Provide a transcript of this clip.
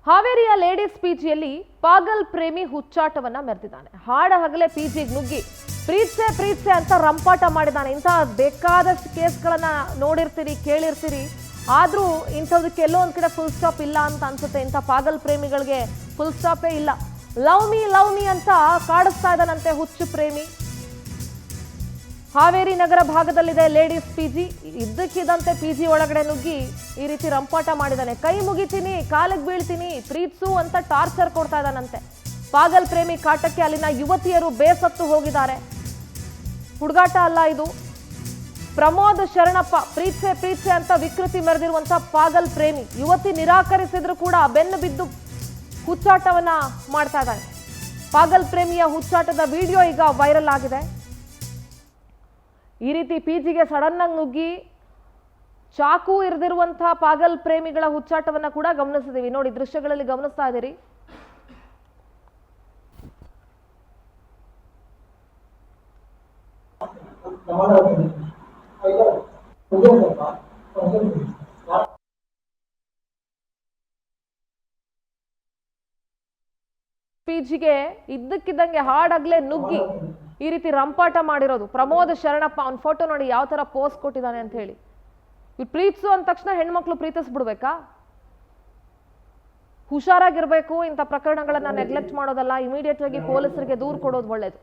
ಹಾವೇರಿಯ ಲೇಡೀಸ್ ಪಿಜಿಯಲ್ಲಿ ಪಾಗಲ್ ಪ್ರೇಮಿ ಹುಚ್ಚಾಟವನ್ನ ಮೆರೆದಿದ್ದಾನೆ. ಹಾಡ ಹಗಲೇ ಪಿಜಿಗೆ ನುಗ್ಗಿ ಪ್ರೀತ್ಸೆ ಅಂತ ರಂಪಾಟ ಮಾಡಿದ್ದಾನೆ. ಇಂಥ ಬೇಕಾದಷ್ಟು ಕೇಸ್ಗಳನ್ನ ನೋಡಿರ್ತೀರಿ, ಕೇಳಿರ್ತೀರಿ. ಆದ್ರೂ ಇಂಥದಕ್ಕೆ ಎಲ್ಲೋ ಒಂದ್ ಕಡೆ ಫುಲ್ ಸ್ಟಾಪ್ ಇಲ್ಲ ಅಂತ ಅನ್ಸುತ್ತೆ. ಇಂಥ ಪಾಗಲ್ ಪ್ರೇಮಿಗಳಿಗೆ ಫುಲ್ ಸ್ಟಾಪೇ ಇಲ್ಲ. ಲವ್ ಮೀ ಅಂತ ಕಾಡಿಸ್ತಾ ಇದ್ದಾನಂತೆ ಹುಚ್ಚು ಪ್ರೇಮಿ. ಹಾವೇರಿ ನಗರ ಭಾಗದಲ್ಲಿದೆ ಲೇಡೀಸ್ ಪಿಜಿ. ಇದ್ದಕ್ಕಿದ್ದಂತೆ ಪಿಜಿ ಒಳಗಡೆ ನುಗ್ಗಿ ಈ ರೀತಿ ರಂಪಾಟ ಮಾಡಿದಾನೆ. ಕೈ ಮುಗಿತೀನಿ, ಕಾಲಿಗೆ ಬೀಳ್ತೀನಿ, ಪ್ರೀತ್ಸು ಅಂತ ಟಾರ್ಚರ್ ಕೊಡ್ತಾ ಇದ್ದಾನಂತೆ. ಪಾಗಲ್ ಪ್ರೇಮಿ ಕಾಟಕ್ಕೆ ಅಲ್ಲಿನ ಯುವತಿಯರು ಬೇಸತ್ತು ಹೋಗಿದ್ದಾರೆ. ಹುಡುಗಾಟ ಅಲ್ಲ ಇದು. ಪ್ರಮೋದ್ ಶರಣಪ್ಪ ಪ್ರೀತ್ಸೆ ಅಂತ ವಿಕೃತಿ ಮೆರೆದಿರುವಂತ ಪಾಗಲ್ ಪ್ರೇಮಿ. ಯುವತಿ ನಿರಾಕರಿಸಿದ್ರು ಕೂಡ ಬೆನ್ನು ಬಿದ್ದು ಹುಚ್ಚಾಟವನ್ನ ಮಾಡ್ತಾ ಇದ್ದಾನೆ. ಪಾಗಲ್ ಪ್ರೇಮಿಯ ಹುಚ್ಚಾಟದ ವಿಡಿಯೋ ಈಗ ವೈರಲ್ ಆಗಿದೆ. ಈ ರೀತಿ ಪಿಜಿಗೆ ಸಡನ್ ಆಗಿ ನುಗ್ಗಿ ಚಾಕು ಇರಿದಿರುವಂತಹ ಪಾಗಲ್ ಪ್ರೇಮಿಗಳ ಹುಚ್ಚಾಟವನ್ನ ಕೂಡ ಗಮನಿಸಿದೀವಿ. ನೋಡಿ, ದೃಶ್ಯಗಳಲ್ಲಿ ಗಮನಿಸ್ತಾ ಇದ್ದೀರಿ. ಪಿಜಿಗೆ ಇದ್ದಕ್ಕಿದ್ದಂಗೆ ಹಾಡಾಗ್ಲೇ ನುಗ್ಗಿ ಈ ರೀತಿ ರಂಪಾಟ ಮಾಡಿರೋದು ಪ್ರಮೋದ್ ಶರಣಪ್ಪ. ಅವ್ನ ಫೋಟೋ ನೋಡಿ ಯಾವ ತರ ಪೋಸ್ ಕೊಟ್ಟಿದ್ದಾನೆ ಅಂತ ಹೇಳಿ. ಇವ್ರು ಪ್ರೀತಿಸು ಅಂದ ತಕ್ಷಣ ಹೆಣ್ಮಕ್ಳು ಪ್ರೀತಿಸ್ಬಿಡ್ಬೇಕಾ? ಹುಷಾರಾಗಿರ್ಬೇಕು. ಇಂಥ ಪ್ರಕರಣಗಳನ್ನ ನೆಗ್ಲೆಕ್ಟ್ ಮಾಡೋದಲ್ಲ. ಇಮಿಡಿಯೇಟ್ ಆಗಿ ಪೊಲೀಸರಿಗೆ ದೂರು ಕೊಡೋದು ಒಳ್ಳೇದು.